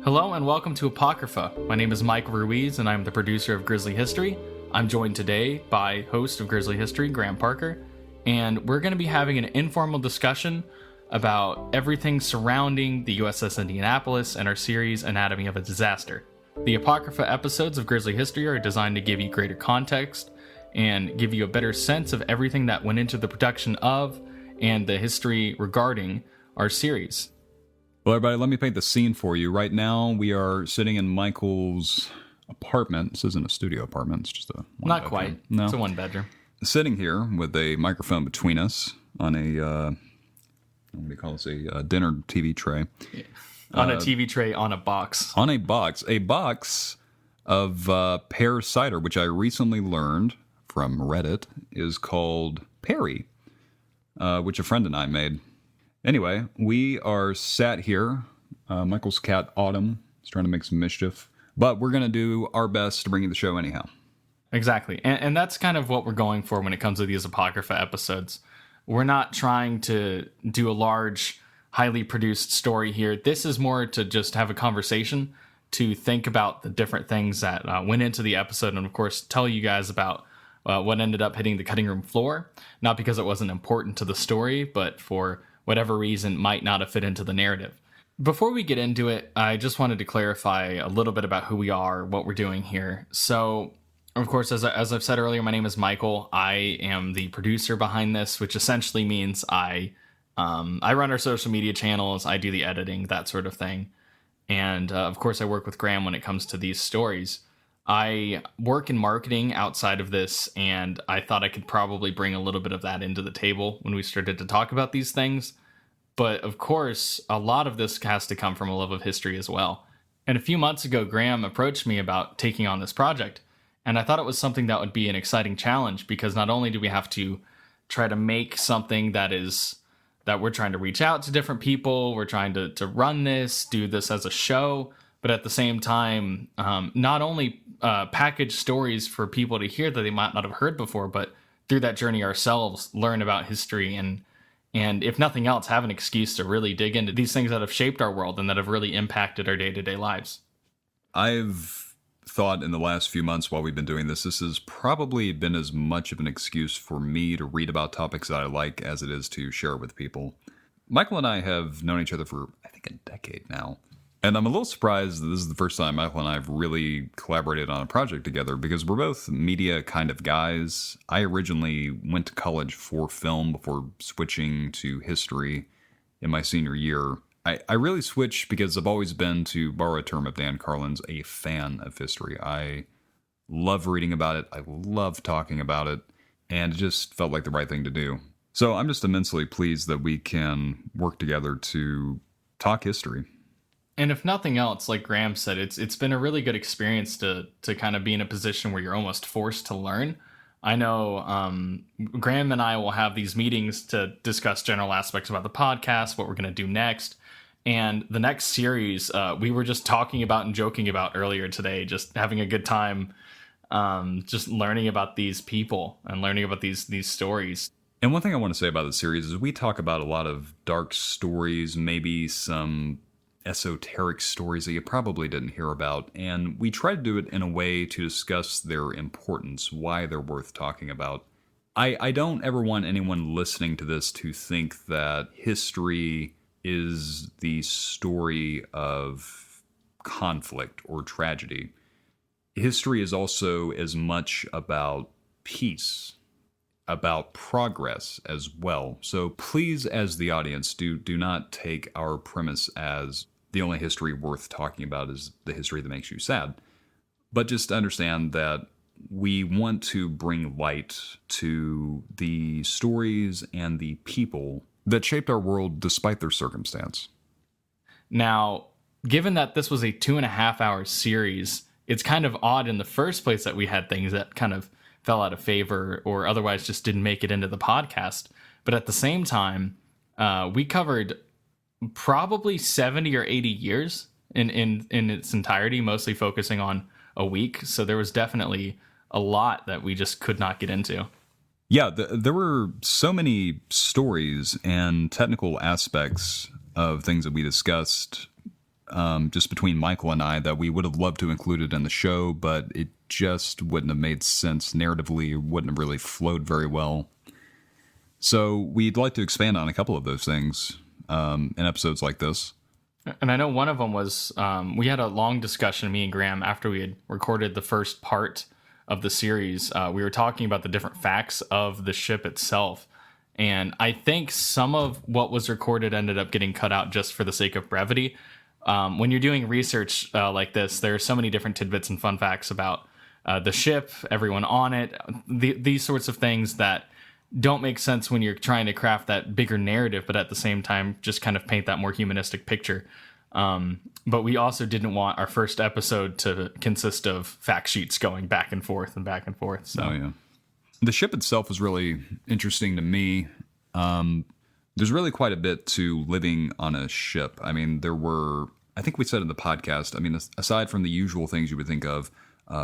Hello and welcome to Apocrypha. My name is Michael Ruiz and I'm the producer of Grisly History. I'm joined today by host of Grisly History, Graham Parker, and we're going to be having an informal discussion about everything surrounding the USS Indianapolis and our series Anatomy of a Disaster. The Apocrypha episodes of Grisly History are designed to give you greater context and give you a better sense of everything that went into the production of and the history regarding our series. Well, everybody, let me paint the scene for you. Right now, we are sitting in Michael's apartment. This isn't a studio apartment. It's just a one Not bedroom. quite. No. It's a one bedroom. Sitting here with a microphone between us on a, what do you call this, a dinner TV tray. Yeah. On a TV tray on a box. On a box. A box of pear cider, which I recently learned from Reddit is called Perry, which a friend and I made. Anyway, we are sat here. Michael's cat, Autumn, is trying to make some mischief. But we're going to do our best to bring you the show anyhow. Exactly. And that's kind of what we're going for when it comes to these Apocrypha episodes. We're not trying to do a large, highly produced story here. This is more to just have a conversation, to think about the different things that went into the episode, and of course, tell you guys about what ended up hitting the cutting room floor. Not because it wasn't important to the story, but for whatever reason might not have fit into the narrative. Before we get into it, I just wanted to clarify a little bit about who we are, what we're doing here. So, of course, as I've said earlier, my name is Michael. I am the producer behind this, which essentially means I run our social media channels, I do the editing, that sort of thing. And, of course, I work with Graham when it comes to these stories. I work in marketing outside of this, and I thought I could probably bring a little bit of that into the table when we started to talk about these things. But of course, a lot of this has to come from a love of history as well. And a few months ago, Graham approached me about taking on this project, and I thought it was something that would be an exciting challenge, because not only do we have to try to make something that we're trying to reach out to different people, we're trying to run this, do this as a show, but at the same time, not only package stories for people to hear that they might not have heard before, but through that journey ourselves, learn about history and if nothing else, have an excuse to really dig into these things that have shaped our world and that have really impacted our day-to-day lives. I've thought in the last few months while we've been doing this has probably been as much of an excuse for me to read about topics that I like as it is to share with people. Michael and I have known each other for, I think, a decade now. And I'm a little surprised that this is the first time Michael and I have really collaborated on a project together, because we're both media kind of guys. I originally went to college for film before switching to history in my senior year. I really switched because I've always been, to borrow a term of Dan Carlin's, a fan of history. I love reading about it. I love talking about it. And it just felt like the right thing to do. So I'm just immensely pleased that we can work together to talk history. And if nothing else, like Graham said, it's been a really good experience to kind of be in a position where you're almost forced to learn. I know Graham and I will have these meetings to discuss general aspects about the podcast, what we're going to do next. And the next series, we were just talking about and joking about earlier today, just having a good time, just learning about these people and learning about these stories. And one thing I want to say about the series is we talk about a lot of dark stories, maybe some esoteric stories that you probably didn't hear about, and we try to do it in a way to discuss their importance, why they're worth talking about. I don't ever want anyone listening to this to think that history is the story of conflict or tragedy. History is also as much about peace, about progress as well. So please, as the audience, do not take our premise as the only history worth talking about is the history that makes you sad. But just understand that we want to bring light to the stories and the people that shaped our world despite their circumstance. Now, given that this was a 2.5-hour series, it's kind of odd in the first place that we had things that kind of fell out of favor or otherwise just didn't make it into the podcast. But at the same time, we covered probably 70 or 80 years in its entirety, mostly focusing on a week. So there was definitely a lot that we just could not get into. Yeah, there were so many stories and technical aspects of things that we discussed just between Michael and I, that we would have loved to include it in the show, but it just wouldn't have made sense narratively. It wouldn't have really flowed very well. So we'd like to expand on a couple of those things in episodes like this. And I know one of them was, we had a long discussion, me and Graham, after we had recorded the first part of the series. We were talking about the different facts of the ship itself. And I think some of what was recorded ended up getting cut out just for the sake of brevity. When you're doing research like this, there are so many different tidbits and fun facts about the ship, everyone on it, these sorts of things that don't make sense when you're trying to craft that bigger narrative, but at the same time, just kind of paint that more humanistic picture. But we also didn't want our first episode to consist of fact sheets going back and forth and back and forth. So. Oh, yeah. The ship itself was really interesting to me. There's really quite a bit to living on a ship. I mean, there were, I think we said in the podcast, I mean, aside from the usual things you would think of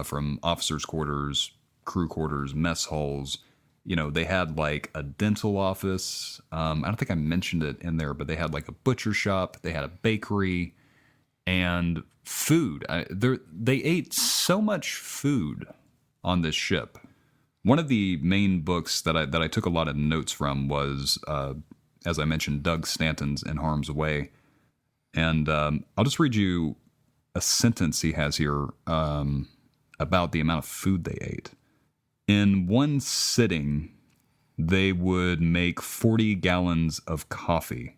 from officers' quarters, crew quarters, mess halls, you know, they had like a dental office. I don't think I mentioned it in there, but they had like a butcher shop. They had a bakery and food. They ate so much food on this ship. One of the main books that I took a lot of notes from was, as I mentioned, Doug Stanton's In Harm's Way. And I'll just read you a sentence he has here about the amount of food they ate. In one sitting, they would make 40 gallons of coffee.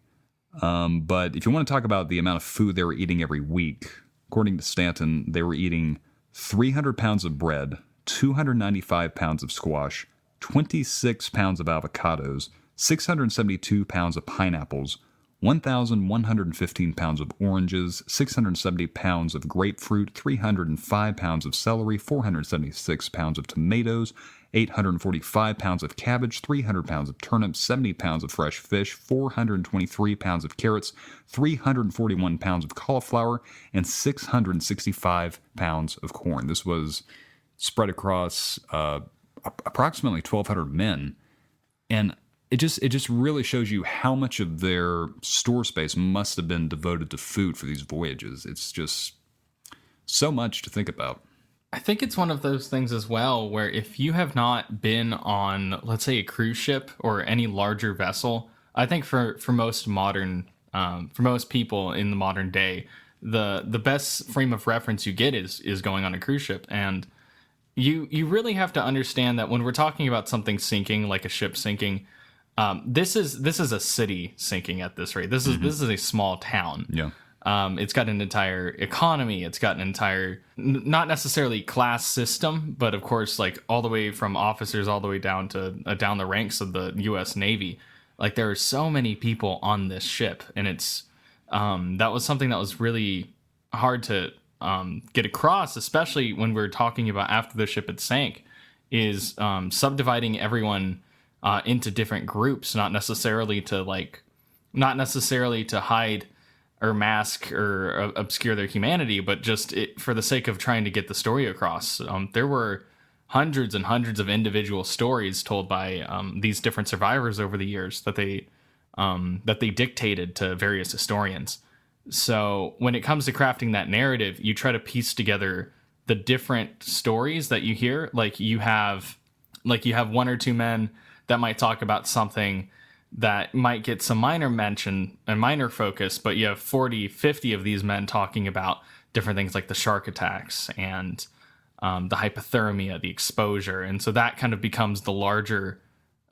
But if you want to talk about the amount of food they were eating every week, according to Stanton, they were eating 300 pounds of bread, 295 pounds of squash, 26 pounds of avocados, 672 pounds of pineapples, 1,115 pounds of oranges, 670 pounds of grapefruit, 305 pounds of celery, 476 pounds of tomatoes, 845 pounds of cabbage, 300 pounds of turnips, 70 pounds of fresh fish, 423 pounds of carrots, 341 pounds of cauliflower, and 665 pounds of corn. This was spread across approximately 1,200 men. And it just really shows you how much of their store space must have been devoted to food for these voyages. It's just so much to think about. I think it's one of those things as well where if you have not been on, let's say, a cruise ship or any larger vessel, I think for most modern, for most people in the modern day, the best frame of reference you get is going on a cruise ship. And you really have to understand that when we're talking about something sinking, like a ship sinking, this is a city sinking at this rate. This is a small town. Yeah. It's got an entire economy. It's got an entire, not necessarily class system, but of course, like all the way from officers all the way down to down the ranks of the U.S. Navy. Like there are so many people on this ship, and it's that was something that was really hard to get across, especially when we're talking about after the ship had sank, is subdividing everyone into different groups, not necessarily to hide or mask or obscure their humanity, but just for the sake of trying to get the story across. There were hundreds and hundreds of individual stories told by these different survivors over the years that they dictated to various historians. So when it comes to crafting that narrative, you try to piece together the different stories that you hear. Like you have one or two men that might talk about something that might get some minor mention and minor focus, but you have 40, 50 of these men talking about different things like the shark attacks and the hypothermia, the exposure. And so that kind of becomes the larger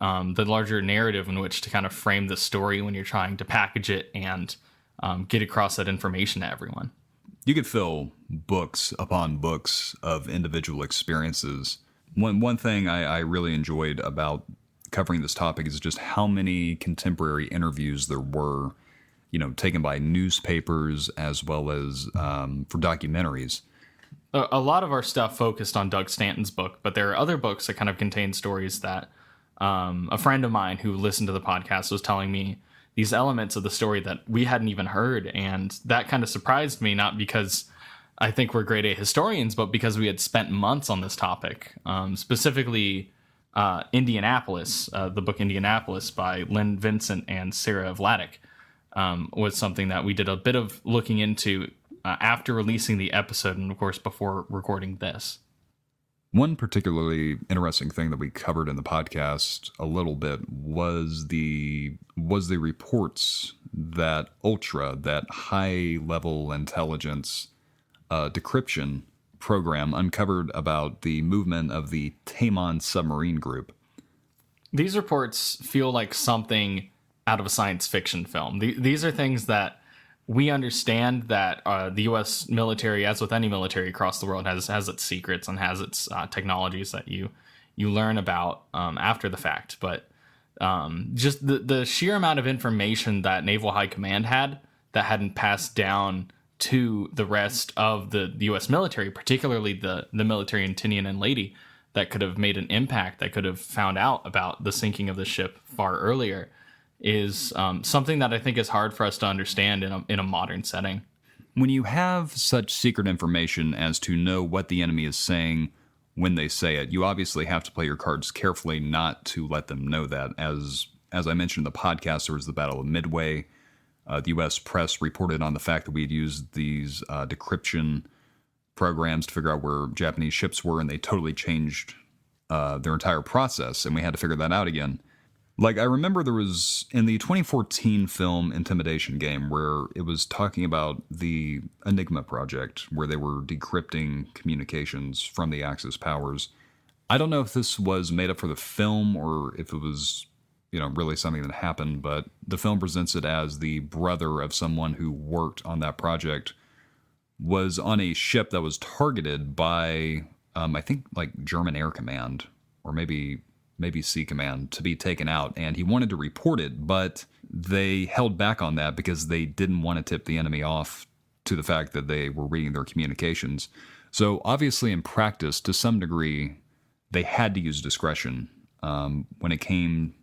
narrative in which to kind of frame the story when you're trying to package it and get across that information to everyone. You could fill books upon books of individual experiences. One thing I really enjoyed about covering this topic is just how many contemporary interviews there were, taken by newspapers as well as for documentaries. A lot of our stuff focused on Doug Stanton's book, but there are other books that kind of contain stories that a friend of mine who listened to the podcast was telling me these elements of the story that we hadn't even heard. And that kind of surprised me, not because I think we're grade A historians, but because we had spent months on this topic, specifically Indianapolis, the book Indianapolis by Lynn Vincent and Sarah Vladeck, was something that we did a bit of looking into after releasing the episode, and of course before recording this. One particularly interesting thing that we covered in the podcast a little bit was the reports that Ultra, that high-level intelligence decryption program, uncovered about the movement of the Taimon submarine group. These reports feel like something out of a science fiction film. These are things that we understand that the U.S. military, as with any military across the world, has its secrets and has its technologies that you learn about after the fact. But just the sheer amount of information that Naval High Command had that hadn't passed down to the rest of the U.S. military, particularly the military in Tinian and Leyte, that could have made an impact, that could have found out about the sinking of the ship far earlier, is something that I think is hard for us to understand in a modern setting. When you have such secret information as to know what the enemy is saying when they say it, you obviously have to play your cards carefully not to let them know that. As I mentioned in the podcast, there was the Battle of Midway. The U.S. press reported on the fact that we'd used these decryption programs to figure out where Japanese ships were, and they totally changed their entire process, and we had to figure that out again. Like, I remember there was, in the 2014 film Intimidation Game, where it was talking about the Enigma project, where they were decrypting communications from the Axis powers. I don't know if this was made up for the film or if it was, really something that happened, but the film presents it as the brother of someone who worked on that project was on a ship that was targeted by, I think, like German Air Command, or maybe Sea Command, to be taken out, and he wanted to report it, but they held back on that because they didn't want to tip the enemy off to the fact that they were reading their communications. So obviously in practice, to some degree, they had to use discretion when it came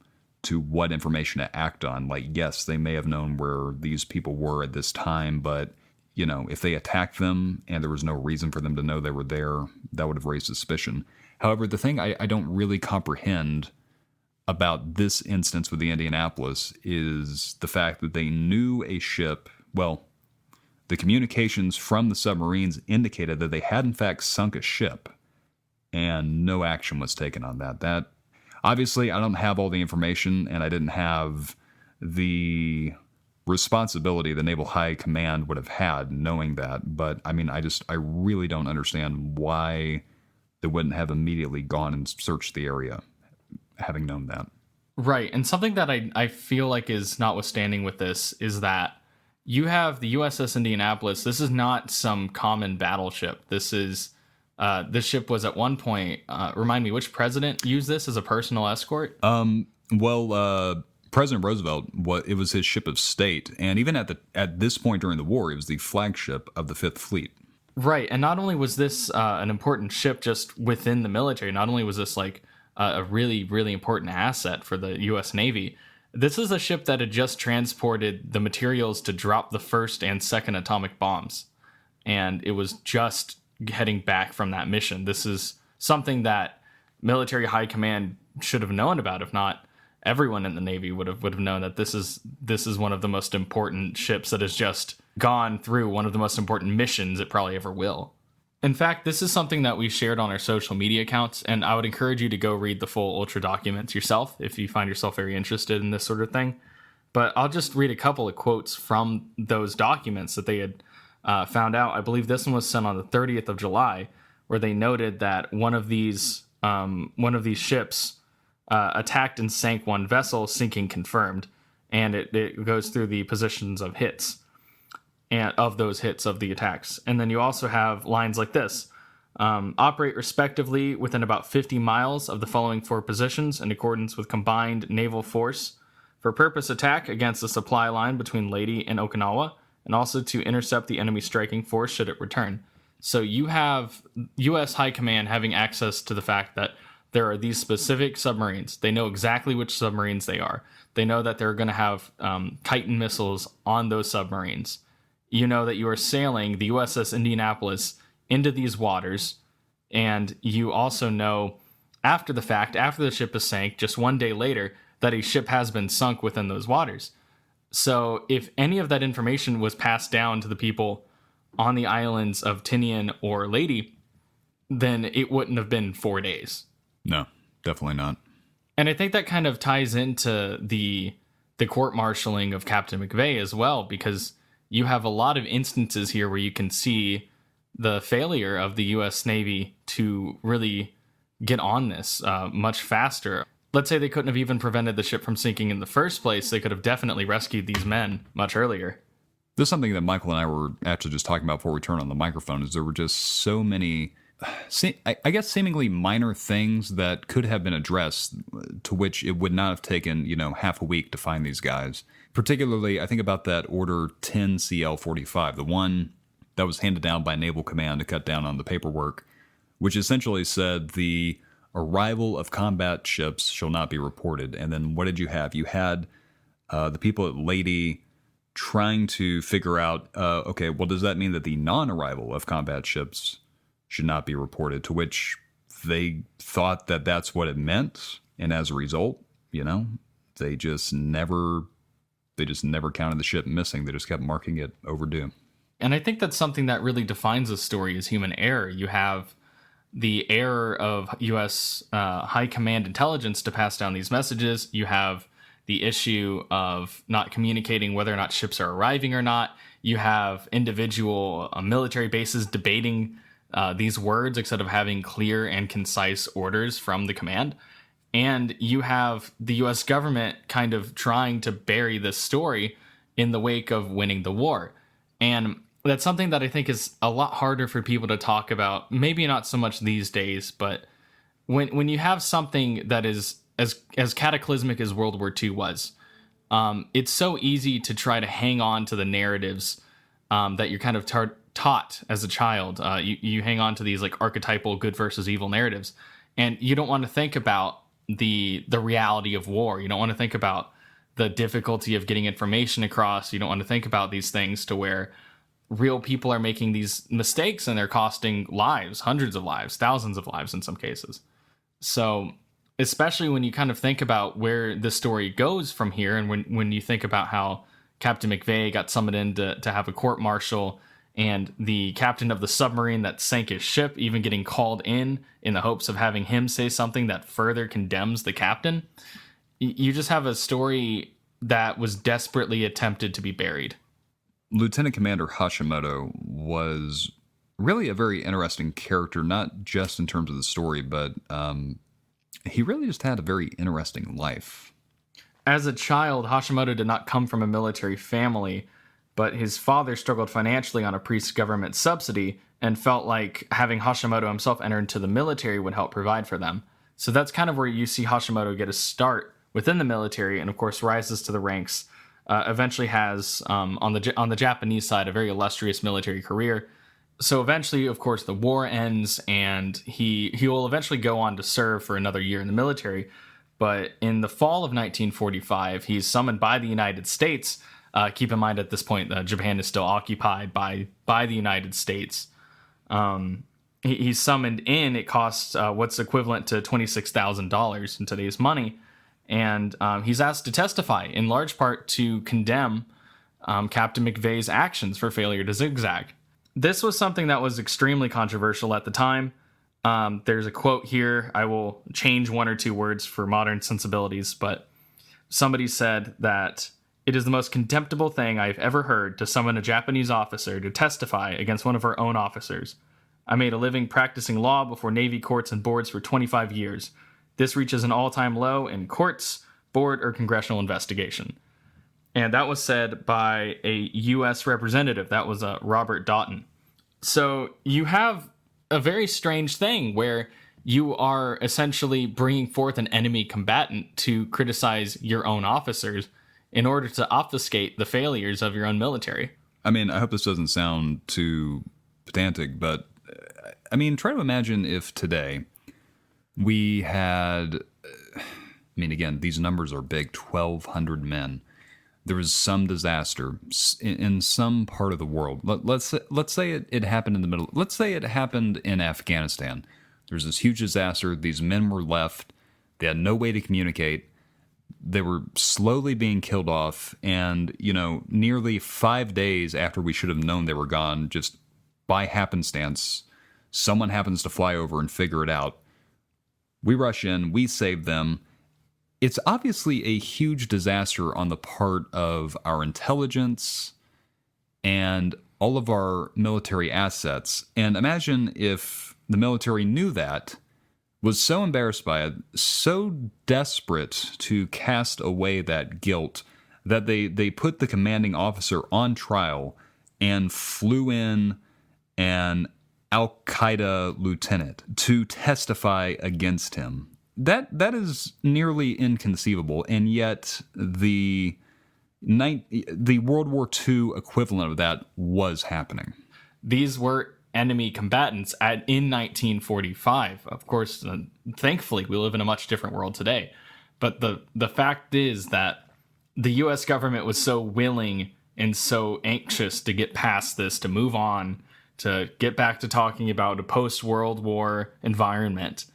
to what information to act on. Like, yes, they may have known where these people were at this time, but if they attacked them and there was no reason for them to know they were there, that would have raised suspicion. However, the thing I don't really comprehend about this instance with the Indianapolis is the fact that they knew a ship, well, the communications from the submarines indicated that they had in fact sunk a ship, and no action was taken on that. That, obviously, I don't have all the information, and I didn't have the responsibility the Naval High Command would have had knowing that, but I mean, I really don't understand why they wouldn't have immediately gone and searched the area, having known that. Right, and something that I feel like is notwithstanding with this is that you have the USS Indianapolis. This is not some common battleship. This ship was at one point, remind me, which president used this as a personal escort? President Roosevelt, it was his ship of state, and even at this point during the war, it was the flagship of the Fifth Fleet. Right, and not only was this an important ship just within the military, not only was this like a really, really important asset for the U.S. Navy, this is a ship that had just transported the materials to drop the first and second atomic bombs, and it was just heading back from that mission. This is something that military high command should have known about. If not, everyone in the Navy would have known that this is one of the most important ships that has just gone through one of the most important missions it probably ever will. In fact, this is something that we shared on our social media accounts, and I would encourage you to go read the full Ultra documents yourself if you find yourself very interested in this sort of thing. But I'll just read a couple of quotes from those documents that they had found out. I believe this one was sent on the 30th of July, where they noted that one of these ships attacked and sank one vessel, sinking confirmed, and it goes through the positions of hits and of those hits of the attacks. And then you also have lines like this: operate respectively within about 50 miles of the following four positions in accordance with combined naval force for purpose attack against the supply line between Leyte and Okinawa, and also to intercept the enemy striking force should it return. So you have U.S. High Command having access to the fact that there are these specific submarines. They know exactly which submarines they are. They know that they're going to have Titan missiles on those submarines. You know that you are sailing the USS Indianapolis into these waters, and you also know after the fact, after the ship is sank, just one day later, that a ship has been sunk within those waters. So if any of that information was passed down to the people on the islands of Tinian or Leyte, then it wouldn't have been 4 days. No, definitely not. And I think that kind of ties into the court-martialing of Captain McVeigh as well, because you have a lot of instances here where you can see the failure of the U.S. Navy to really get on this much faster. Let's say they couldn't have even prevented the ship from sinking in the first place. They could have definitely rescued these men much earlier. This is something that Michael and I were actually just talking about before we turned on the microphone, is there were just so many, I guess, seemingly minor things that could have been addressed, to which it would not have taken, half a week to find these guys. Particularly, I think about that Order 10 CL-45, the one that was handed down by Naval Command to cut down on the paperwork, which essentially said the arrival of combat ships shall not be reported. And then what did you have? You had the people at Leyte trying to figure out, okay, well, does that mean that the non-arrival of combat ships should not be reported? To which they thought that that's what it meant. And as a result, they just never counted the ship missing. They just kept marking it overdue. And I think that's something that really defines a story, is human error. You have the error of U.S. High Command intelligence to pass down these messages. You have the issue of not communicating whether or not ships are arriving or not. You have individual military bases debating these words instead of having clear and concise orders from the command. And you have the U.S. government kind of trying to bury this story in the wake of winning the war. And that's something that I think is a lot harder for people to talk about. Maybe not so much these days, but when you have something that is as cataclysmic as World War II was, it's so easy to try to hang on to the narratives that you're kind of taught as a child. You hang on to these like archetypal good versus evil narratives, and you don't want to think about the reality of war. You don't want to think about the difficulty of getting information across. You don't want to think about these things to where real people are making these mistakes and they're costing lives, hundreds of lives, thousands of lives in some cases. So especially when you kind of think about where the story goes from here, and when you think about how Captain McVeigh got summoned in to have a court-martial, and the captain of the submarine that sank his ship even getting called in the hopes of having him say something that further condemns the captain, you just have a story that was desperately attempted to be buried. Lieutenant Commander Hashimoto was really a very interesting character, not just in terms of the story, but he really just had a very interesting life. As a child, Hashimoto did not come from a military family, but his father struggled financially on a priest's government subsidy and felt like having Hashimoto himself enter into the military would help provide for them. So that's kind of where you see Hashimoto get a start within the military, and of course rises to the ranks. Eventually has, on the Japanese side, a very illustrious military career. So eventually, of course, the war ends, and he will eventually go on to serve for another year in the military. But in the fall of 1945, he's summoned by the United States. Keep in mind, at this point, Japan is still occupied by the United States. He's summoned in. It costs what's equivalent to $26,000 in today's money. And he's asked to testify, in large part to condemn Captain McVeigh's actions for failure to zigzag. This was something that was extremely controversial at the time. There's a quote here. I will change one or two words for modern sensibilities, but somebody said that it is the most contemptible thing I've ever heard to summon a Japanese officer to testify against one of our own officers. I made a living practicing law before Navy courts and boards for 25 years. This reaches an all-time low in courts, board, or congressional investigation. And that was said by a U.S. representative. That was Robert Doughton. So you have a very strange thing where you are essentially bringing forth an enemy combatant to criticize your own officers in order to obfuscate the failures of your own military. I mean, I hope this doesn't sound too pedantic, but I mean, try to imagine if today we had, I mean, again, these numbers are big, 1,200 men. There was some disaster in some part of the world. Let's say it happened in the middle. Let's say it happened in Afghanistan. There's this huge disaster. These men were left. They had no way to communicate. They were slowly being killed off. And, nearly 5 days after we should have known they were gone, just by happenstance, someone happens to fly over and figure it out. We rush in, we save them. It's obviously a huge disaster on the part of our intelligence and all of our military assets. And imagine if the military knew that, was so embarrassed by it, so desperate to cast away that guilt, that they put the commanding officer on trial and flew in an Al-Qaeda lieutenant to testify against him. That is nearly inconceivable, and yet the World War II equivalent of that was happening. These were enemy combatants in 1945. Of course, thankfully, we live in a much different world today. But the fact is that the U.S. government was so willing and so anxious to get past this, to move on, to get back to talking about a post-World War environment,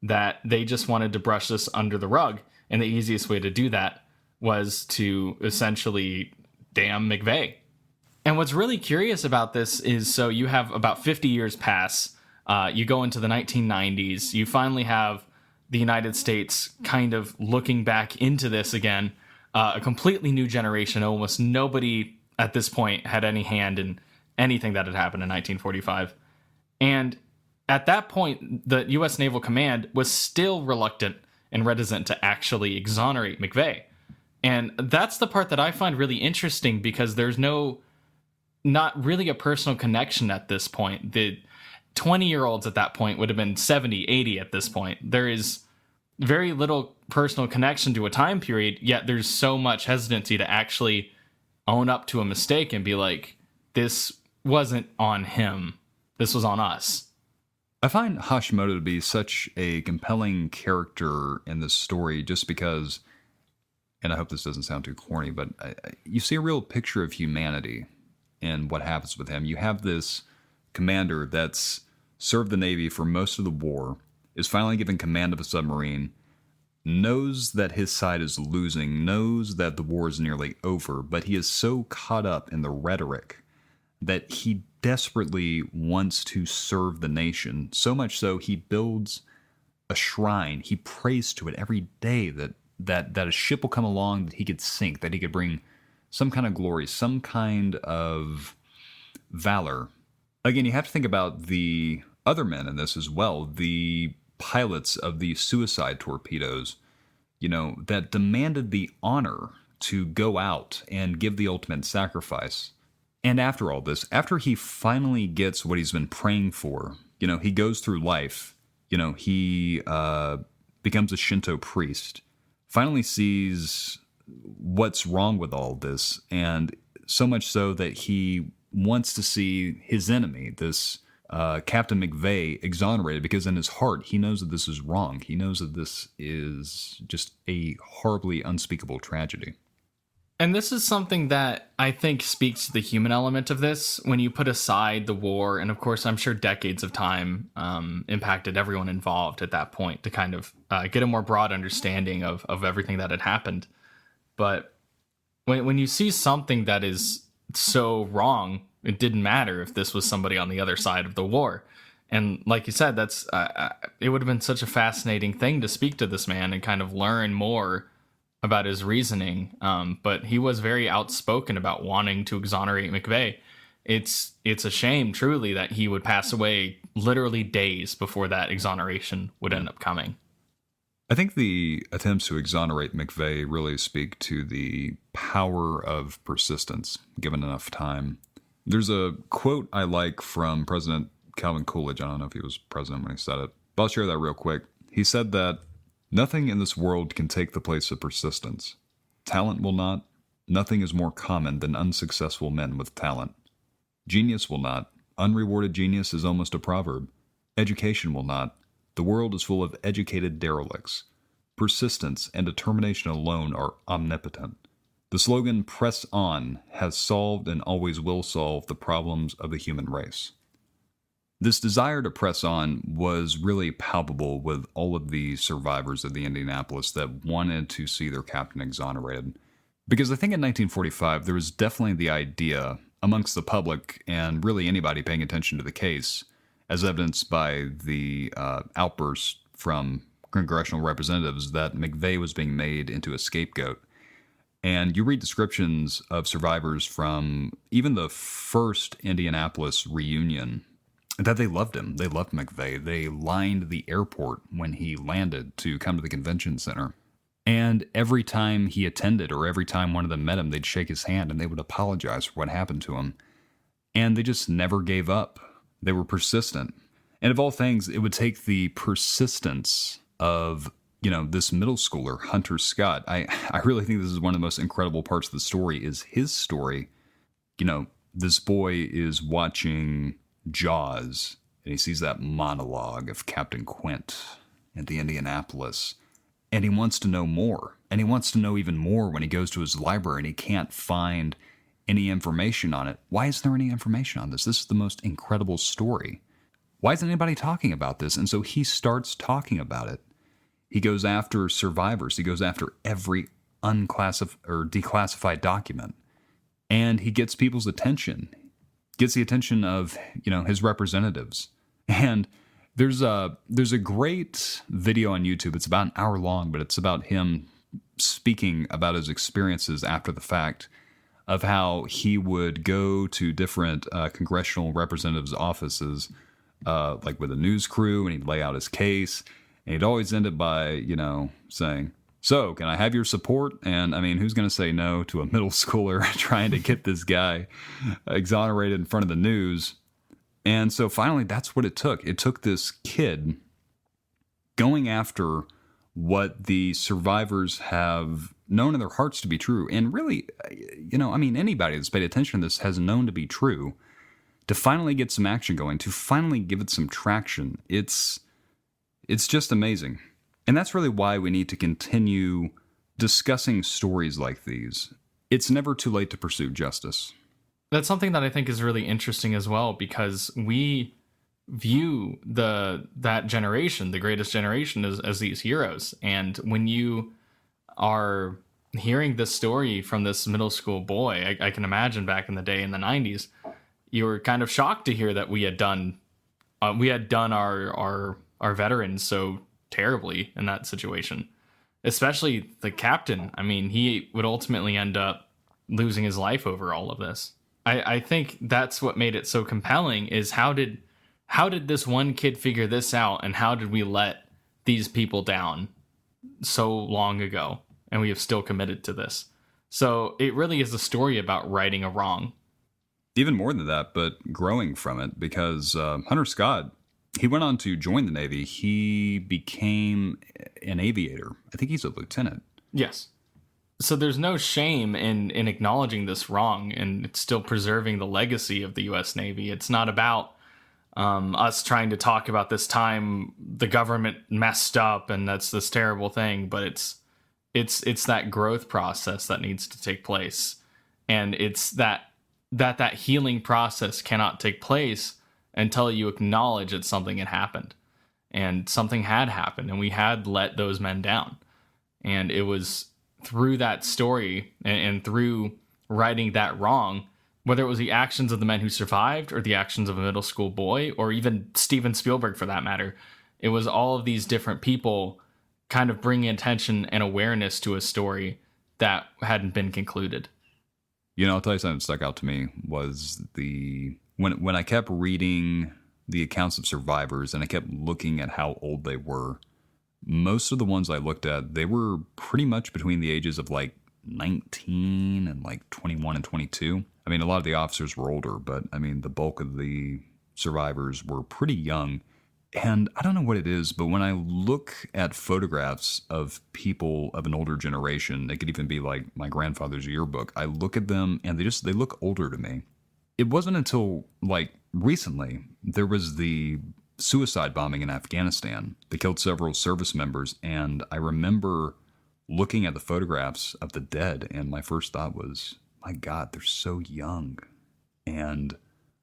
that they just wanted to brush this under the rug. And the easiest way to do that was to essentially damn McVeigh. And what's really curious about this is, so you have about 50 years pass, you go into the 1990s, you finally have the United States kind of looking back into this again, a completely new generation. Almost nobody at this point had any hand in anything that had happened in 1945. And at that point, the U.S. Naval Command was still reluctant and reticent to actually exonerate McVeigh. And that's the part that I find really interesting, because there's not really a personal connection at this point. The 20-year-olds at that point would have been 70, 80 at this point. There is very little personal connection to a time period, yet there's so much hesitancy to actually own up to a mistake and be like, this wasn't on him, this was on us. I find Hashimoto to be such a compelling character in this story just because, and I hope this doesn't sound too corny, but you see a real picture of humanity in what happens with him. You have this commander that's served the Navy for most of the war, is finally given command of a submarine, knows that his side is losing, knows that the war is nearly over, but he is so caught up in the rhetoric that he desperately wants to serve the nation, so much so he builds a shrine. He prays to it every day that a ship will come along that he could sink, that he could bring some kind of glory, some kind of valor. Again, you have to think about the other men in this as well, the pilots of the suicide torpedoes, that demanded the honor to go out and give the ultimate sacrifice. And after all this, after he finally gets what he's been praying for, he goes through life, he becomes a Shinto priest, finally sees what's wrong with all this, and so much so that he wants to see his enemy, this Captain McVeigh, exonerated, because in his heart he knows that this is wrong. He knows that this is just a horribly unspeakable tragedy. And this is something that I think speaks to the human element of this. When you put aside the war, and of course I'm sure decades of time impacted everyone involved at that point to kind of get a more broad understanding of everything that had happened. But when you see something that is so wrong, it didn't matter if this was somebody on the other side of the war. And like you said, that's it would have been such a fascinating thing to speak to this man and kind of learn more about his reasoning. But he was very outspoken about wanting to exonerate McVeigh. It's a shame, truly, that he would pass away literally days before that exoneration would end up coming. I think the attempts to exonerate McVeigh really speak to the power of persistence, given enough time. There's a quote I like from President Calvin Coolidge. I don't know if he was president when he said it, but I'll share that real quick. He said that nothing in this world can take the place of persistence. Talent will not. Nothing is more common than unsuccessful men with talent. Genius will not. Unrewarded genius is almost a proverb. Education will not. The world is full of educated derelicts. Persistence and determination alone are omnipotent. The slogan, "Press on," has solved and always will solve the problems of the human race. This desire to press on was really palpable with all of the survivors of the Indianapolis that wanted to see their captain exonerated. Because I think in 1945, there was definitely the idea amongst the public and really anybody paying attention to the case, as evidenced by the outbursts from congressional representatives that McVeigh was being made into a scapegoat. And you read descriptions of survivors from even the first Indianapolis reunion that they loved him. They loved McVeigh. They lined the airport when he landed to come to the convention center. And every time he attended, or every time one of them met him, they'd shake his hand and they would apologize for what happened to him. And they just never gave up. They were persistent. And of all things, it would take the persistence of, this middle schooler, Hunter Scott. I really think this is one of the most incredible parts of the story, is his story. This boy is watching Jaws, and he sees that monologue of Captain Quint at the Indianapolis. And he wants to know more. And he wants to know even more when he goes to his library and he can't find any information on it. Why isn't there any information on this? This is the most incredible story. Why isn't anybody talking about this? And so he starts talking about it. He goes after survivors. He goes after every unclassified or declassified document. And he gets people's attention. Gets the attention of, his representatives. And there's a great video on YouTube. It's about an hour long, but it's about him speaking about his experiences after the fact, of how he would go to different congressional representatives' offices, like with a news crew, and he'd lay out his case. And he'd always end it by, saying, "So, can I have your support?" And I mean, who's going to say no to a middle schooler trying to get this guy exonerated in front of the news? And so finally, that's what it took. It took this kid going after what the survivors have known in their hearts to be true. And really, anybody that's paid attention to this has known to be true, to finally get some action going, to finally give it some traction. It's just amazing. And that's really why we need to continue discussing stories like these. It's never too late to pursue justice. That's something that I think is really interesting as well, because we view that generation, the greatest generation, as these heroes. And when you are hearing this story from this middle school boy, I can imagine back in the day in the 90s, you were kind of shocked to hear that we had done our veterans so terribly in that situation, especially the captain. I mean, he would ultimately end up losing his life over all of this. I think that's what made it so compelling, is how did this one kid figure this out, and how did we let these people down so long ago, and we have still committed to this. So it really is a story about righting a wrong. Even more than that, but growing from it, because Hunter Scott, he went on to join the Navy. He became an aviator. I think he's a lieutenant. Yes. So there's no shame in acknowledging this wrong, and it's still preserving the legacy of the U.S. Navy. It's not about us trying to talk about this time the government messed up and that's this terrible thing, but it's that growth process that needs to take place, and it's that healing process cannot take place until you acknowledge that something had happened, and something had happened, and we had let those men down, and it was through that story and through righting that wrong, whether it was the actions of the men who survived or the actions of a middle school boy, or even Steven Spielberg for that matter, it was all of these different people kind of bringing attention and awareness to a story that hadn't been concluded. I'll tell you something that stuck out to me was when I kept reading the accounts of survivors and I kept looking at how old they were. Most of the ones I looked at, they were pretty much between the ages of like 19 and like 21 and 22. I mean, a lot of the officers were older, but I mean, the bulk of the survivors were pretty young. And I don't know what it is, but when I look at photographs of people of an older generation, it could even be like my grandfather's yearbook, I look at them and they look older to me. It wasn't until like recently there was the suicide bombing in Afghanistan that killed several service members, and I remember looking at the photographs of the dead, and my first thought was, my God, they're so young. And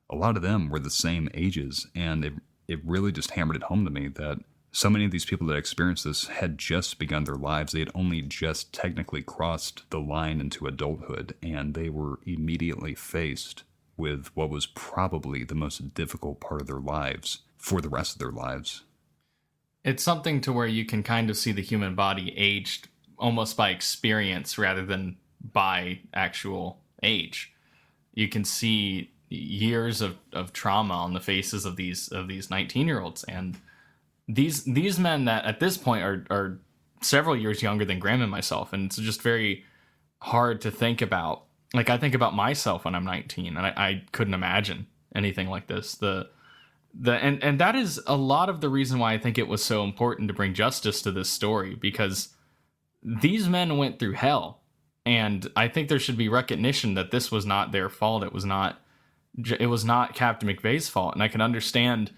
a lot of them were the same ages, and it really just hammered it home to me that so many of these people that experienced this had just begun their lives. They had only just technically crossed the line into adulthood, and they were immediately faced with what was probably the most difficult part of their lives for the rest of their lives. It's something to where you can kind of see the human body aged almost by experience rather than by actual age. You can see years of trauma on the faces of these 19-year-olds, and these men that at this point are several years younger than Graham and myself, and it's just very hard to think about. Like, I think about myself when I'm 19, and I couldn't imagine anything like this. And that is a lot of the reason why I think it was so important to bring justice to this story, because these men went through hell, and I think there should be recognition that this was not their fault. It was not Captain McVeigh's fault, and I can understand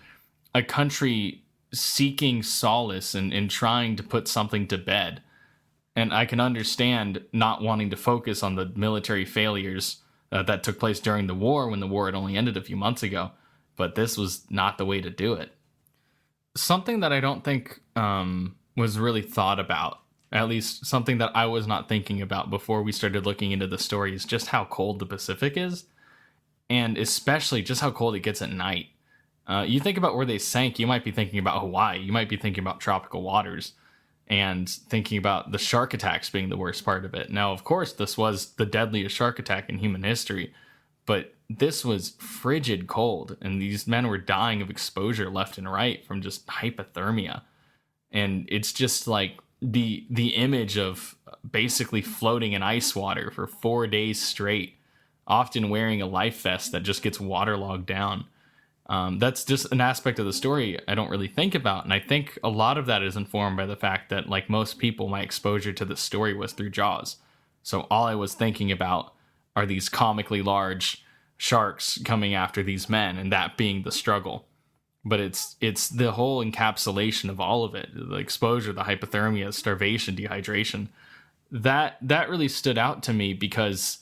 a country seeking solace in trying to put something to bed. And I can understand not wanting to focus on the military failures that took place during the war, when the war had only ended a few months ago. But this was not the way to do it. Something that I don't think was really thought about, at least something that I was not thinking about before we started looking into the story, is just how cold the Pacific is. And especially just how cold it gets at night. You think about where they sank, you might be thinking about Hawaii. You might be thinking about tropical waters and thinking about the shark attacks being the worst part of it. Now, of course, this was the deadliest shark attack in human history, but this was frigid cold, and these men were dying of exposure left and right from just hypothermia. And it's just like the image of basically floating in ice water for 4 days straight, often wearing a life vest that just gets waterlogged down. That's just an aspect of the story I don't really think about. And I think a lot of that is informed by the fact that, like most people, my exposure to the story was through Jaws. So all I was thinking about are these comically large sharks coming after these men, and that being the struggle. But it's the whole encapsulation of all of it, the exposure, the hypothermia, starvation, dehydration. That really stood out to me, because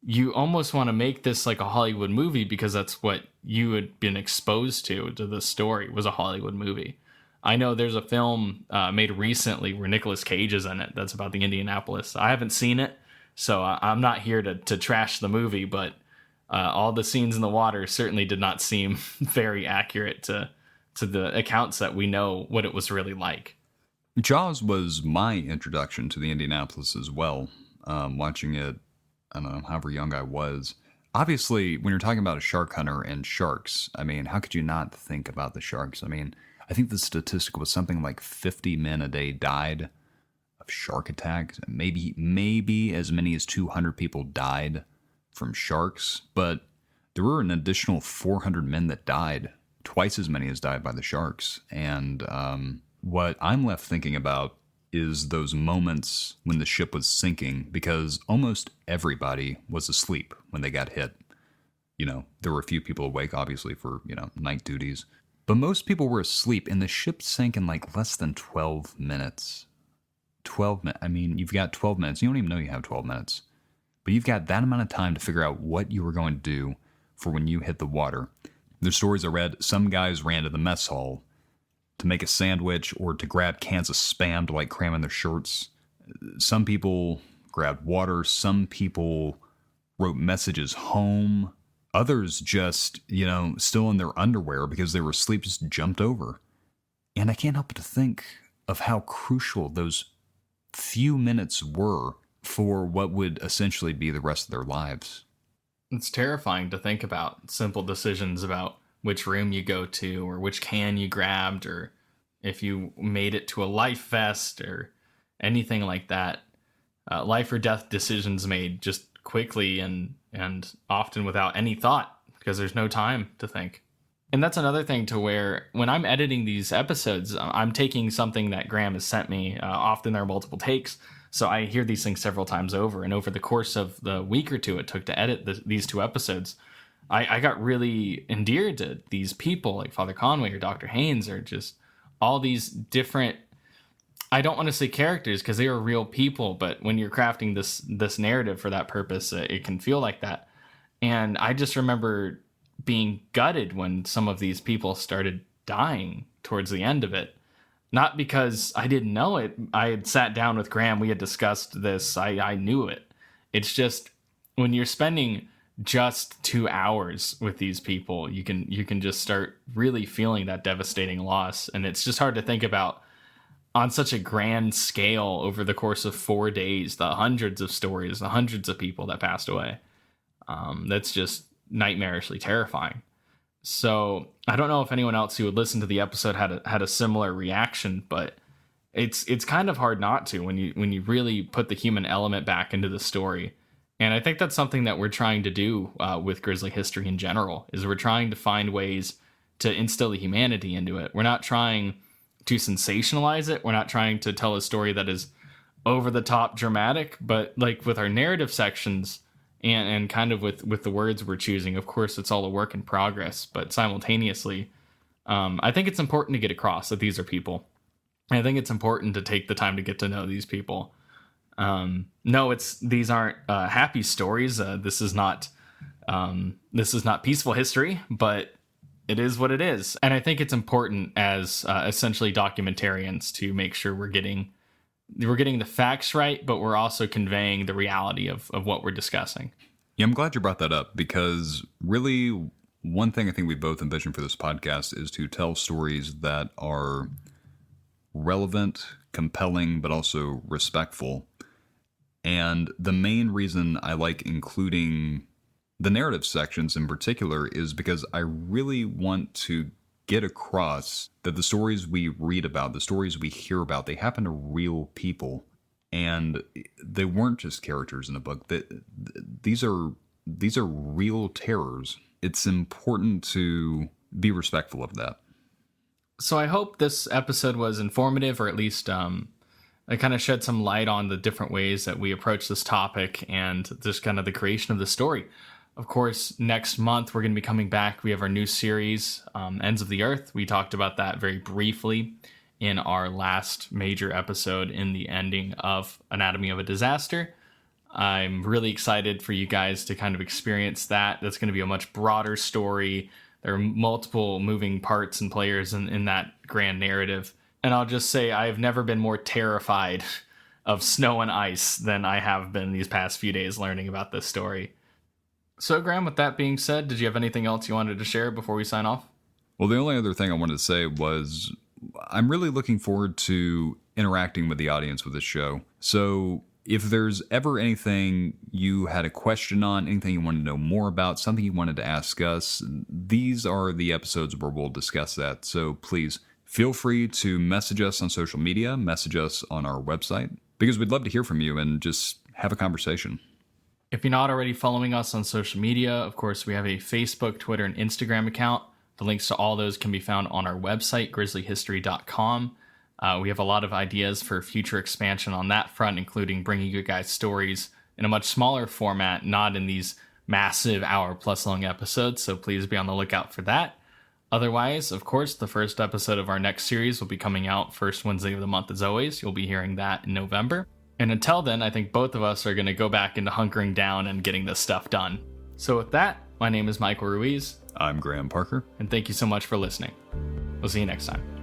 you almost want to make this like a Hollywood movie, because that's what you had been exposed to the story was a Hollywood movie. I know there's a film made recently where Nicolas Cage is in it that's about the Indianapolis. I haven't seen it, so I'm not here to trash the movie, but all the scenes in the water certainly did not seem very accurate to the accounts that we know what it was really like. Jaws was my introduction to the Indianapolis as well. Watching it, I don't know, however young I was. Obviously, when you're talking about a shark hunter and sharks, I mean, how could you not think about the sharks? I mean, I think the statistic was something like 50 men a day died of shark attacks. Maybe as many as 200 people died from sharks, but there were an additional 400 men that died, twice as many as died by the sharks. And what I'm left thinking about is those moments when the ship was sinking, because almost everybody was asleep when they got hit. You know, there were a few people awake, obviously, for, night duties. But most people were asleep, and the ship sank in like less than 12 minutes. 12 minutes. I mean, you've got 12 minutes. You don't even know you have 12 minutes. But you've got that amount of time to figure out what you were going to do for when you hit the water. The stories I read, some guys ran to the mess hall to make a sandwich or to grab cans of Spam to like cram in their shirts. Some people grabbed water. Some people wrote messages home. Others just, still in their underwear because they were asleep, just jumped over. And I can't help but to think of how crucial those few minutes were for what would essentially be the rest of their lives. It's terrifying to think about simple decisions about which room you go to, or which can you grabbed, or if you made it to a life vest, or anything like that. Life or death decisions made just quickly and often without any thought, because there's no time to think. And that's another thing to where when I'm editing these episodes, I'm taking something that Graham has sent me. Often there are multiple takes, so I hear these things several times over. And over the course of the week or two it took to edit these two episodes, I got really endeared to these people like Father Conway or Dr. Haynes, or just all these different, I don't want to say characters because they are real people, but when you're crafting this narrative for that purpose, it can feel like that. And I just remember being gutted when some of these people started dying towards the end of it. Not because I didn't know it. I had sat down with Graham. We had discussed this. I knew it. It's just when you're spending just 2 hours with these people, you can just start really feeling that devastating loss. And it's just hard to think about on such a grand scale over the course of 4 days, the hundreds of stories, the hundreds of people that passed away. That's just nightmarishly terrifying. So I don't know if anyone else who would listen to the episode had a similar reaction, but it's kind of hard not to when you really put the human element back into the story. And I think that's something that we're trying to do with Grisly History in general, is we're trying to find ways to instill the humanity into it. We're not trying to sensationalize it. We're not trying to tell a story that is over the top dramatic, but like with our narrative sections and kind of with the words we're choosing, of course, it's all a work in progress, but simultaneously, I think it's important to get across that these are people. I think it's important to take the time to get to know these people. No, these aren't happy stories. This is not peaceful history, but it is what it is. And I think it's important as essentially documentarians to make sure we're getting the facts right, but we're also conveying the reality of what we're discussing. Yeah, I'm glad you brought that up, because really one thing I think we both envision for this podcast is to tell stories that are relevant, compelling, but also respectful. And the main reason I like including the narrative sections in particular is because I really want to get across that the stories we read about, the stories we hear about, they happen to real people. And they weren't just characters in a book. These are real terrors. It's important to be respectful of that. So I hope this episode was informative, or at least it kind of shed some light on the different ways that we approach this topic and just kind of the creation of the story. Of course, next month we're going to be coming back. We have our new series, Ends of the Earth. We talked about that very briefly in our last major episode in the ending of Anatomy of a Disaster. I'm really excited for you guys to kind of experience that. That's going to be a much broader story. There are multiple moving parts and players in that grand narrative. And I'll just say I've never been more terrified of snow and ice than I have been these past few days learning about this story. So, Graham, with that being said, did you have anything else you wanted to share before we sign off? Well, the only other thing I wanted to say was I'm really looking forward to interacting with the audience with this show. So if there's ever anything you had a question on, anything you wanted to know more about, something you wanted to ask us, these are the episodes where we'll discuss that. So please feel free to message us on social media, message us on our website, because we'd love to hear from you and just have a conversation. If you're not already following us on social media, of course, we have a Facebook, Twitter, and Instagram account. The links to all those can be found on our website, grislyhistory.com. We have a lot of ideas for future expansion on that front, including bringing you guys stories in a much smaller format, not in these massive hour-plus long episodes, so please be on the lookout for that. Otherwise, of course, the first episode of our next series will be coming out first Wednesday of the month as always. You'll be hearing that in November. And until then, I think both of us are going to go back into hunkering down and getting this stuff done. So with that, my name is Michael Ruiz. I'm Graham Parker. And thank you so much for listening. We'll see you next time.